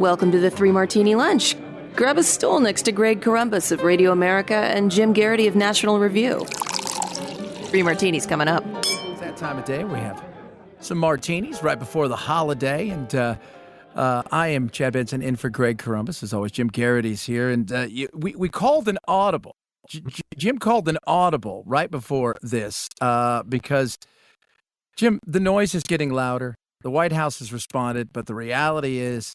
Welcome to the Three Martini Lunch. Grab a stool next to Greg Columbus of Radio America and Jim Garrity of National Review. Three Martinis coming up. It's that time of day. We have some martinis right before the holiday, and I am Chad Benson in for Greg Columbus. As always, Jim Garrity's here, and we called an audible. Jim called an audible right before this because, Jim, the noise is getting louder. The White House has responded, but the reality is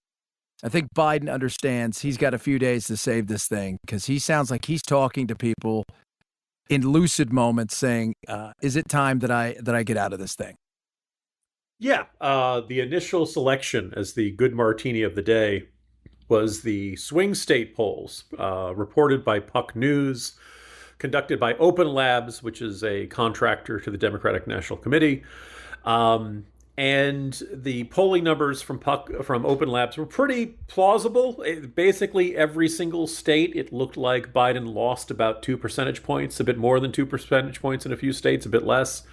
I think Biden understands he's got a few days to save this thing because he sounds like he's talking to people in lucid moments saying, is it time that I get out of this thing? Yeah. The initial selection as the good martini of the day was the swing state polls reported by Puck News, conducted by OpenLabs, which is a contractor to the Democratic National Committee. And the polling numbers from OpenLabs were pretty plausible. Basically, every single state, it looked like Biden lost about 2 percentage points, a bit more than 2 percentage points in a few states, a bit less.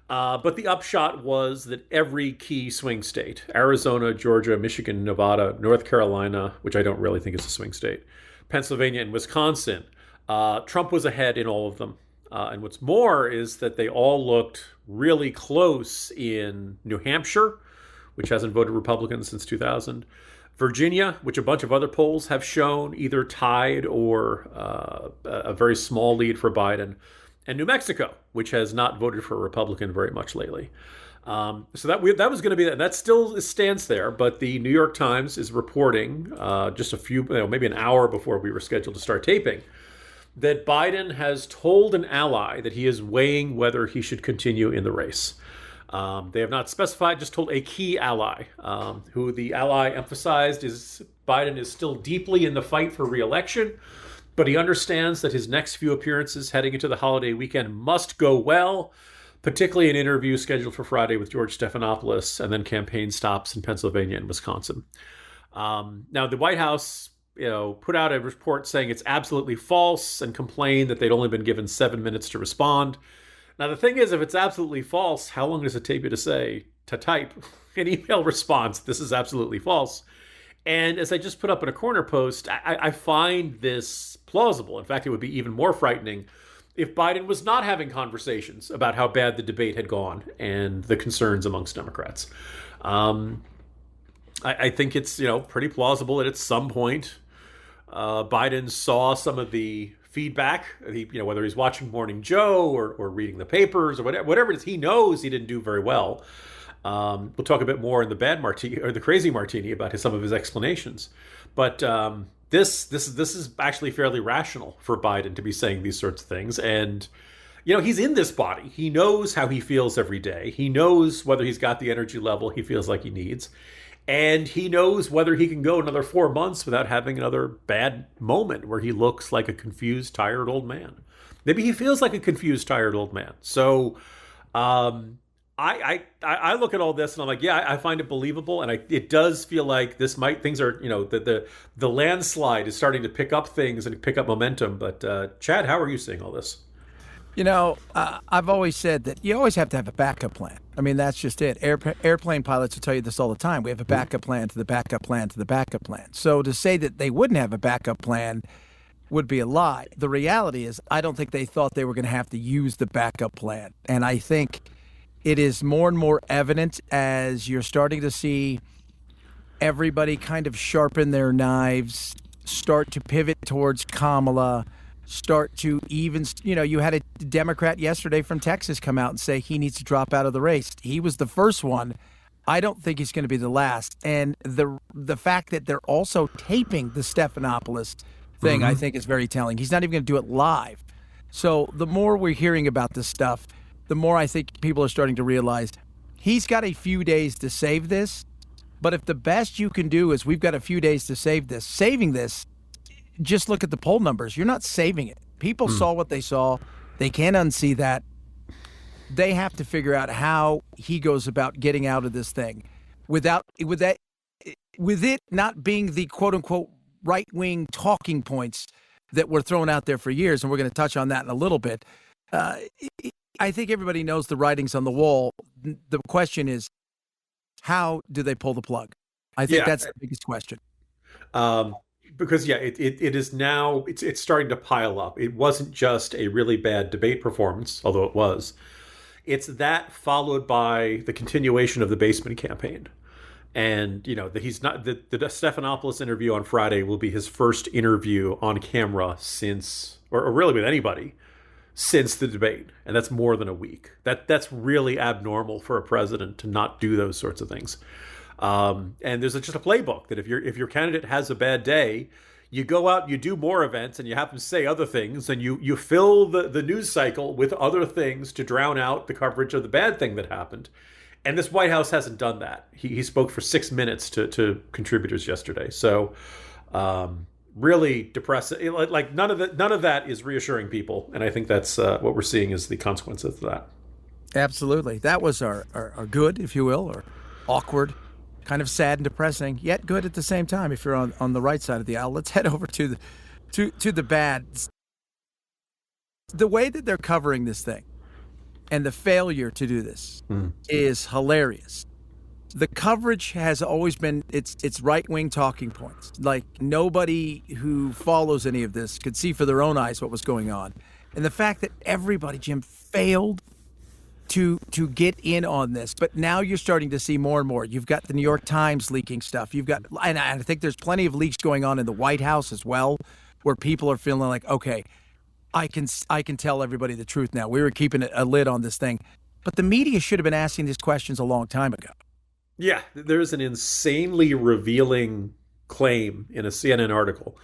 But the upshot was that every key swing state, Arizona, Georgia, Michigan, Nevada, North Carolina, which I don't really think is a swing state, Pennsylvania, and Wisconsin, Trump was ahead in all of them. And what's more is that they all looked really close in New Hampshire, which hasn't voted Republican since 2000. Virginia, which a bunch of other polls have shown either tied or a very small lead for Biden. And New Mexico, which has not voted for a Republican very much lately. So that was going to be that. And that still stands there. But the New York Times is reporting just maybe an hour before we were scheduled to start taping, that Biden has told an ally that he is weighing whether he should continue in the race. They have not specified, just told a key ally, who the ally emphasized is Biden is still deeply in the fight for re-election, but he understands that his next few appearances heading into the holiday weekend must go well, particularly an interview scheduled for Friday with George Stephanopoulos, and then campaign stops in Pennsylvania and Wisconsin. Now, the White House put out a report saying it's absolutely false and complained that they'd only been given 7 minutes to respond. Now, the thing is, if it's absolutely false, how long does it take you to type an email response? This is absolutely false. And as I just put up in a corner post, I find this plausible. In fact, it would be even more frightening if Biden was not having conversations about how bad the debate had gone and the concerns amongst Democrats. I think it's pretty plausible that at some point Biden saw some of the feedback, whether he's watching Morning Joe or reading the papers or whatever it is, he knows he didn't do very well. We'll talk a bit more in the bad martini or the crazy martini about some of his explanations. But this is actually fairly rational for Biden to be saying these sorts of things. And, he's in this body. He knows how he feels every day. He knows whether he's got the energy level he feels like he needs. And he knows whether he can go another 4 months without having another bad moment where he looks like a confused, tired old man. Maybe he feels like a confused, tired old man. So I look at all this and I'm like, yeah, I find it believable. And it does feel like things are, the landslide is starting to pick up things and pick up momentum. But Chad, how are you seeing all this? I've always said that you always have to have a backup plan. I mean, that's just it. Airplane pilots will tell you this all the time. We have a backup plan to the backup plan to the backup plan. So to say that they wouldn't have a backup plan would be a lie. The reality is I don't think they thought they were going to have to use the backup plan. And I think it is more and more evident as you're starting to see everybody kind of sharpen their knives, start to pivot towards Kamala, start to even, you had a Democrat yesterday from Texas come out and say he needs to drop out of the race. He was the first one. I don't think he's going to be the last. And the fact that they're also taping the Stephanopoulos thing, I think is very telling. He's not even going to do it live. So the more we're hearing about this stuff, the more I think people are starting to realize he's got a few days to save this. But if the best you can do is we've got a few days to saving this, just look at the poll numbers. You're not saving it. People saw what they saw. They can't unsee that. They have to figure out how he goes about getting out of this thing with it not being the quote unquote right-wing talking points that were thrown out there for years. And we're going to touch on that in a little bit. I think everybody knows the writing's on the wall. The question is, how do they pull the plug? I think that's the biggest question. Because yeah, it is now it's starting to pile up. It wasn't just a really bad debate performance, although it was. It's that followed by the continuation of the basement campaign. And that he's not the Stephanopoulos interview on Friday will be his first interview on camera since, or really with anybody, since the debate, and that's more than a week. That's really abnormal for a president to not do those sorts of things. And there's just a playbook that if your candidate has a bad day, you go out, you do more events, and you have them say other things, and you fill the news cycle with other things to drown out the coverage of the bad thing that happened. And this White House hasn't done that. He spoke for 6 minutes to contributors yesterday. So really depressing. Like none of that is reassuring people. And I think that's what we're seeing is the consequences of that. Absolutely. That was our good, if you will, or awkward, kind of sad and depressing, yet good at the same time if you're on the right side of the aisle. Let's head over to the bad. The way that they're covering this thing and the failure to do this is hilarious. The coverage has always been it's right-wing talking points. Like nobody who follows any of this could see for their own eyes what was going on. And the fact that everybody, Jim, failed to get in on this. But now you're starting to see more and more. You've got the New York Times leaking stuff. And I think there's plenty of leaks going on in the White House as well, where people are feeling like, okay, I can tell everybody the truth now. We were keeping a lid on this thing. But the media should have been asking these questions a long time ago. Yeah, there's an insanely revealing claim in a CNN article.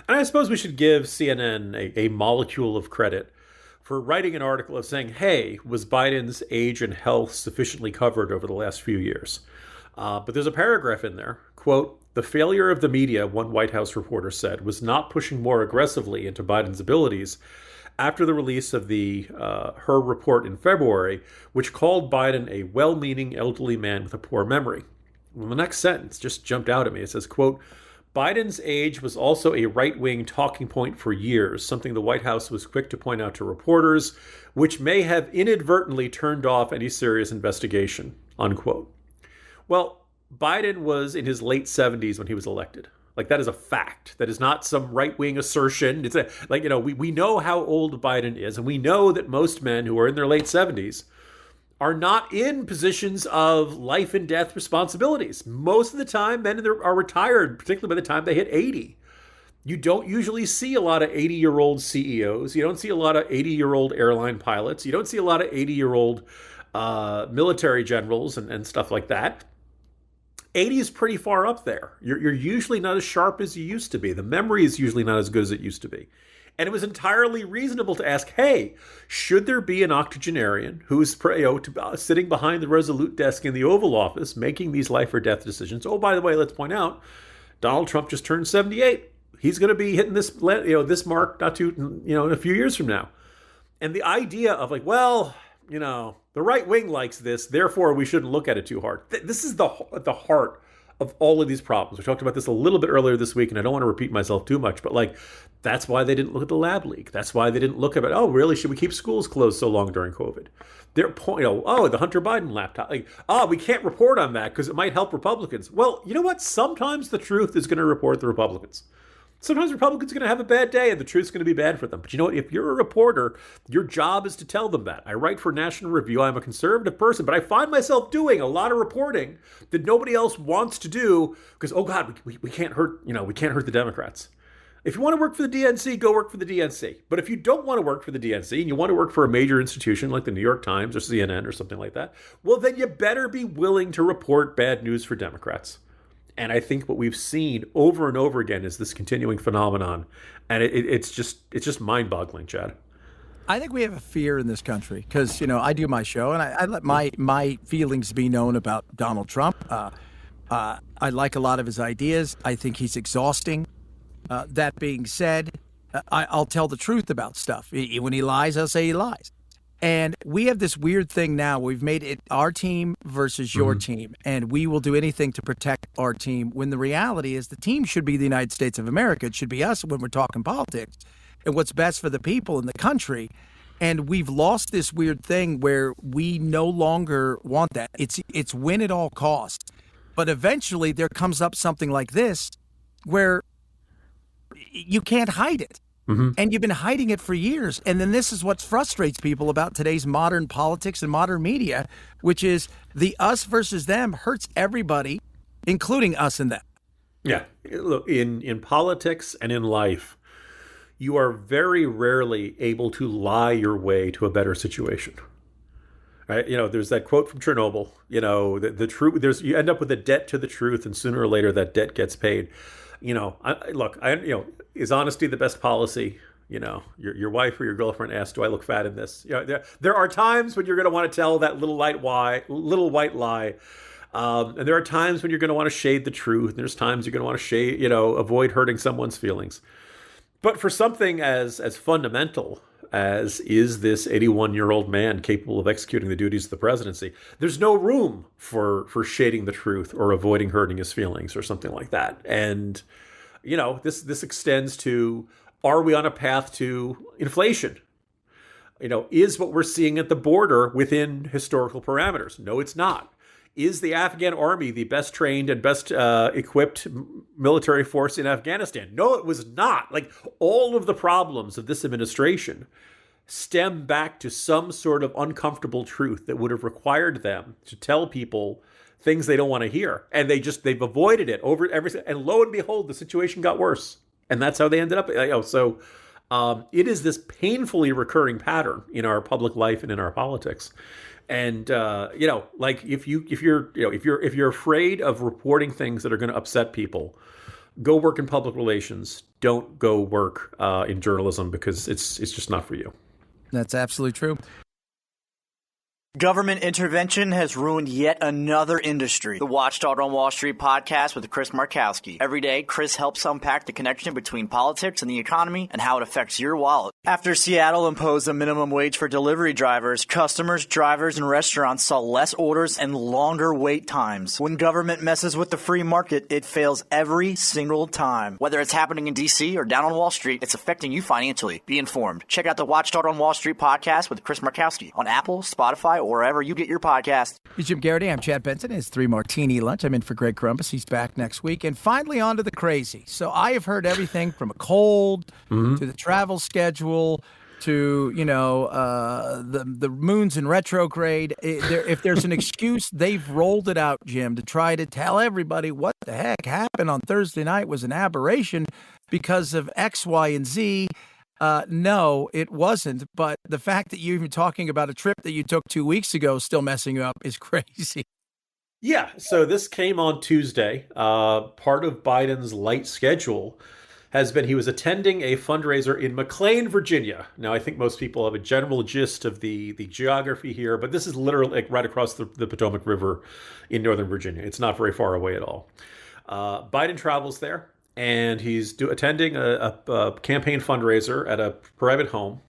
And I suppose we should give CNN a molecule of credit for writing an article of saying, hey, was Biden's age and health sufficiently covered over the last few years? But there's a paragraph in there, quote, the failure of the media, one White House reporter said, was not pushing more aggressively into Biden's abilities after the release of her report in February, which called Biden a well-meaning elderly man with a poor memory. Well, the next sentence just jumped out at me. It says, quote, Biden's age was also a right-wing talking point for years, something the White House was quick to point out to reporters, which may have inadvertently turned off any serious investigation, unquote. Well, Biden was in his late 70s when he was elected. Like, that is a fact. That is not some right-wing assertion. It's we know how old Biden is, and we know that most men who are in their late 70s are not in positions of life and death responsibilities. Most of the time, men are retired, particularly by the time they hit 80. You don't usually see a lot of 80-year-old CEOs. You don't see a lot of 80-year-old airline pilots. You don't see a lot of 80-year-old military generals and stuff like that. 80 is pretty far up there. You're usually not as sharp as you used to be. The memory is usually not as good as it used to be. And it was entirely reasonable to ask, hey, should there be an octogenarian who's sitting behind the Resolute desk in the Oval Office making these life or death decisions? Oh, by the way, let's point out, Donald Trump just turned 78. He's going to be hitting this mark not too, in a few years from now. And the idea of like, well, the right wing likes this, therefore we shouldn't look at it too hard. This is the heart of all of these problems. We talked about this a little bit earlier this week, and I don't want to repeat myself too much, but that's why they didn't look at the lab leak. That's why they didn't look at it. Oh, really? Should we keep schools closed so long during COVID? Their point, the Hunter Biden laptop. We can't report on that because it might help Republicans. Well, you know what? Sometimes the truth is going to report the Republicans. Sometimes Republicans are going to have a bad day and the truth's going to be bad for them. But you know what? If you're a reporter, your job is to tell them that. I write for National Review. I'm a conservative person, but I find myself doing a lot of reporting that nobody else wants to do because, oh God, we can't hurt, we can't hurt the Democrats. If you want to work for the DNC, go work for the DNC. But if you don't want to work for the DNC and you want to work for a major institution like the New York Times or CNN or something like that, well, then you better be willing to report bad news for Democrats. And I think what we've seen over and over again is this continuing phenomenon. And it's just mind-boggling, Chad. I think we have a fear in this country because, I do my show and I let my feelings be known about Donald Trump. I like a lot of his ideas. I think he's exhausting. That being said, I'll tell the truth about stuff. When he lies, I'll say he lies. And we have this weird thing now. We've made it our team versus your team, and we will do anything to protect our team when the reality is the team should be the United States of America. It should be us when we're talking politics and what's best for the people in the country. And we've lost this weird thing where we no longer want that. It's win at all costs. But eventually there comes up something like this, where you can't hide it. Mm-hmm. And you've been hiding it for years. And then this is what frustrates people about today's modern politics and modern media, which is the us versus them hurts everybody, including us and them. Yeah. Look, in politics and in life, you are very rarely able to lie your way to a better situation. Right? There's that quote from Chernobyl, the truth, you end up with a debt to the truth, and sooner or later that debt gets paid. Is honesty the best policy? Your wife or your girlfriend asks, "Do I look fat in this?" There are times when you're going to want to tell that little white lie, and there are times when you're going to want to shade the truth. And there's times you're going to want to avoid hurting someone's feelings. But for something as fundamental as is this 81-year-old man capable of executing the duties of the presidency, there's no room for shading the truth or avoiding hurting his feelings or something like that. And, this extends to, are we on a path to inflation? Is what we're seeing at the border within historical parameters? No, it's not. Is the Afghan army the best trained and best equipped military force in Afghanistan? No, it was not. Like, all of the problems of this administration stem back to some sort of uncomfortable truth that would have required them to tell people things they don't want to hear. And they've avoided it over everything. And lo and behold, the situation got worse. And that's how they ended up. It is this painfully recurring pattern in our public life and in our politics. And if you're afraid of reporting things that are going to upset people, go work in public relations. Don't go work in journalism, because it's just not for you. That's absolutely true. Government intervention has ruined yet another industry. The Watchdog on Wall Street podcast with Chris Markowski. Every day, Chris helps unpack the connection between politics and the economy and how it affects your wallet. After Seattle imposed a minimum wage for delivery drivers, customers, drivers, and restaurants saw less orders and longer wait times. When government messes with the free market, it fails every single time. Whether it's happening in D.C. or down on Wall Street, it's affecting you financially. Be informed. Check out the Watchdog on Wall Street podcast with Chris Markowski on Apple, Spotify, or wherever you get your podcast. He's Jim Garrity. I'm Chad Benson. It's 3 Martini Lunch. I'm in for Greg Columbus. He's back next week. And finally, on to the crazy. So I have heard everything from a cold to the travel schedule to, the moon's in retrograde. If there's an excuse, they've rolled it out, Jim, to try to tell everybody what the heck happened on Thursday night was an aberration because of X, Y, and Z. No, it wasn't. But the fact that you're even talking about a trip that you took 2 weeks ago still messing you up is crazy. Yeah. So this came on Tuesday. Part of Biden's light schedule has been he was attending a fundraiser in McLean, Virginia. Now, I think most people have a general gist of the geography here, but this is literally right across the Potomac River in Northern Virginia. It's not very far away at all. Biden travels there. And he's attending a campaign fundraiser at a private home.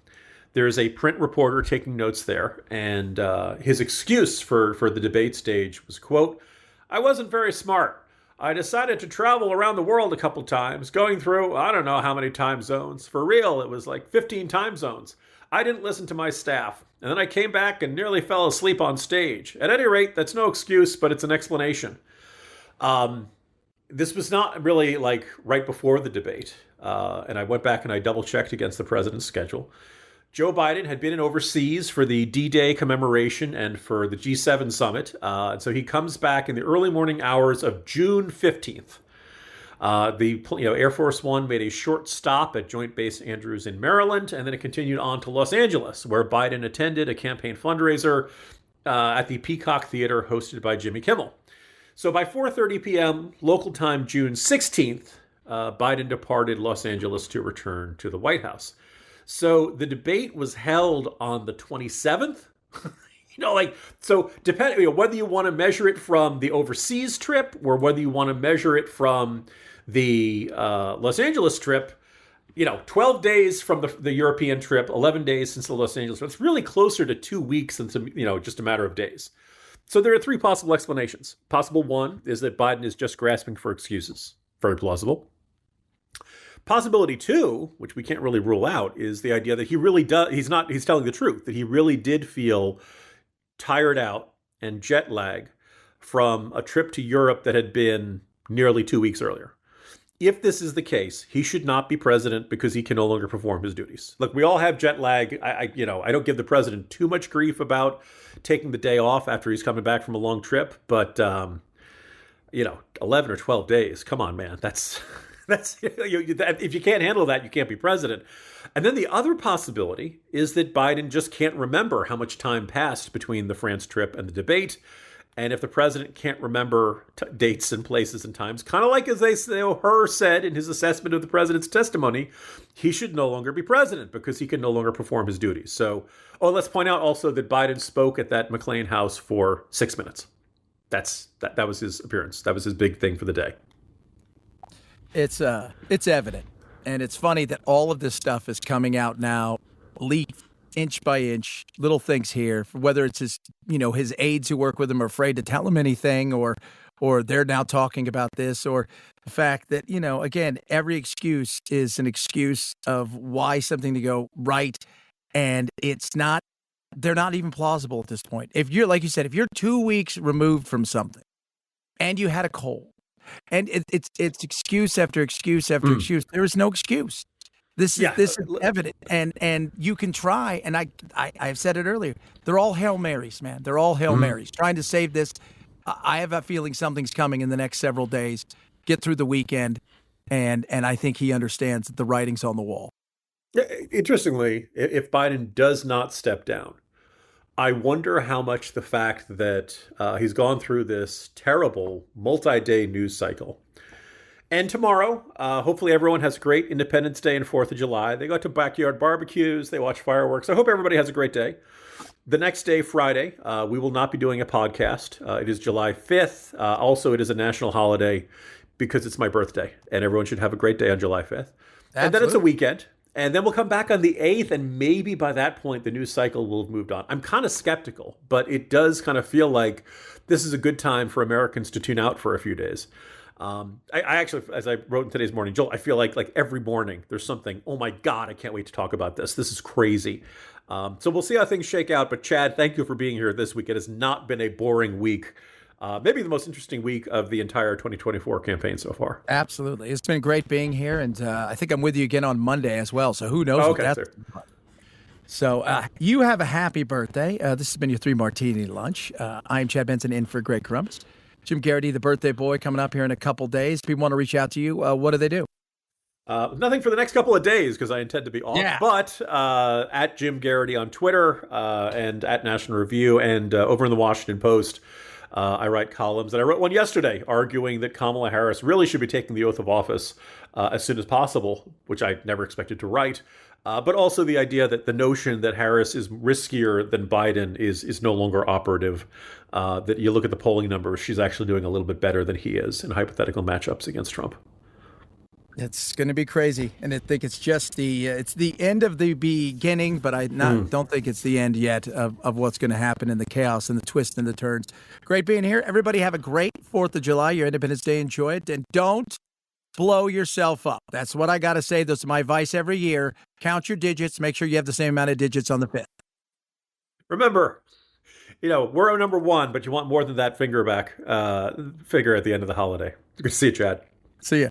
There's a print reporter taking notes there. And his excuse for the debate stage was, quote, "I wasn't very smart. I decided to travel around the world a couple times, going through, I don't know how many time zones. For real, it was like 15 time zones. I didn't listen to my staff. And then I came back and nearly fell asleep on stage. At any rate, that's no excuse, but it's an explanation." This was not really like right before the debate. And I went back and I double checked against the president's schedule. Joe Biden had been overseas for the D-Day commemoration and for the G7 summit. And so he comes back in the early morning hours of June 15th. The Air Force One made a short stop at Joint Base Andrews in Maryland, and then it continued on to Los Angeles, where Biden attended a campaign fundraiser at the Peacock Theater hosted by Jimmy Kimmel. So by 4:30 p.m. local time, June 16th, Biden departed Los Angeles to return to the White House. So the debate was held on the 27th. Depending whether you want to measure it from the overseas trip or whether you want to measure it from the Los Angeles trip, 12 days from the European trip, 11 days since the Los Angeles trip. It's really closer to 2 weeks than just a matter of days. So there are 3 possible explanations. Possible one is that Biden is just grasping for excuses. Very plausible. Possibility 2, which we can't really rule out, is the idea that he really does, he's telling the truth, that he really did feel tired out and jet lag from a trip to Europe that had been nearly 2 weeks earlier. if this is the case, he should not be president because he can no longer perform his duties. Look, we all have jet lag. I don't give the president too much grief about taking the day off after he's coming back from a long trip, but 11 or 12 days. Come on, man. That's if you can't handle that, you can't be president. And then the other possibility is that Biden just can't remember how much time passed between the France trip and the debate. And if the president can't remember dates and places and times, kind of like as Hur said in his assessment of the president's testimony, he should no longer be president because he can no longer perform his duties. So, let's point out also that Biden spoke at that McLean house for 6 minutes. That was his appearance. That was his big thing for the day. It's evident, and it's funny that all of this stuff is coming out now, leaked inch by inch, little things here. Whether it's his aides who work with him are afraid to tell him anything, or they're now talking about this, or the fact that again, every excuse is an excuse of why something to go right, and it's not. They're not even plausible at this point. If you're, like you said, if you're 2 weeks removed from something, and you had a cold. And it's excuse after excuse after excuse. There is no excuse. This is evident, and you can try. And I've said it earlier. They're all Hail Marys, man. They're all Hail Marys trying to save this. I have a feeling something's coming in the next several days. Get through the weekend, and I think he understands that the writing's on the wall. Interestingly, if Biden does not step down, I wonder how much the fact that he's gone through this terrible multi-day news cycle. And tomorrow, hopefully everyone has a great Independence Day and 4th of July. They go to backyard barbecues. They watch fireworks. I hope everybody has a great day. The next day, Friday, we will not be doing a podcast. It is July 5th. Also, it is a national holiday because it's my birthday. And everyone should have a great day on July 5th. Absolutely. And then it's a weekend. And then we'll come back on the 8th, and maybe by that point, the news cycle will have moved on. I'm kind of skeptical, but it does kind of feel like this is a good time for Americans to tune out for a few days. I actually, as I wrote in today's Morning Jolt, I feel like every morning there's something, oh my God, I can't wait to talk about this. This is crazy. So we'll see how things shake out. But Chad, thank you for being here this week. It has not been a boring week. Maybe the most interesting week of the entire 2024 campaign so far. Absolutely. It's been great being here, and I think I'm with you again on Monday as well, so who knows what that's about. So you have a happy birthday. This has been your 3 Martini lunch. I'm Chad Benson in for Greg Crumbs. Jim Garrity, the birthday boy, coming up here in a couple days. If people want to reach out to you, what do they do? Nothing for the next couple of days because I intend to be off. Yeah. But at Jim Garrity on Twitter and at National Review and over in the Washington Post, I write columns, and I wrote one yesterday arguing that Kamala Harris really should be taking the oath of office as soon as possible, which I never expected to write. But also the idea that the notion that Harris is riskier than Biden is no longer operative. That you look at the polling numbers, she's actually doing a little bit better than he is in hypothetical matchups against Trump. It's going to be crazy, and I think it's just it's the end of the beginning, but I don't think it's the end yet of what's going to happen in the chaos and the twists and the turns. Great being here. Everybody have a great 4th of July, your Independence Day. Enjoy it, and don't blow yourself up. That's what I got to say. That's my advice every year. Count your digits. Make sure you have the same amount of digits on the 5th. Remember, we're number 1, but you want more than that figure at the end of the holiday. Good to see you, Chad. See ya.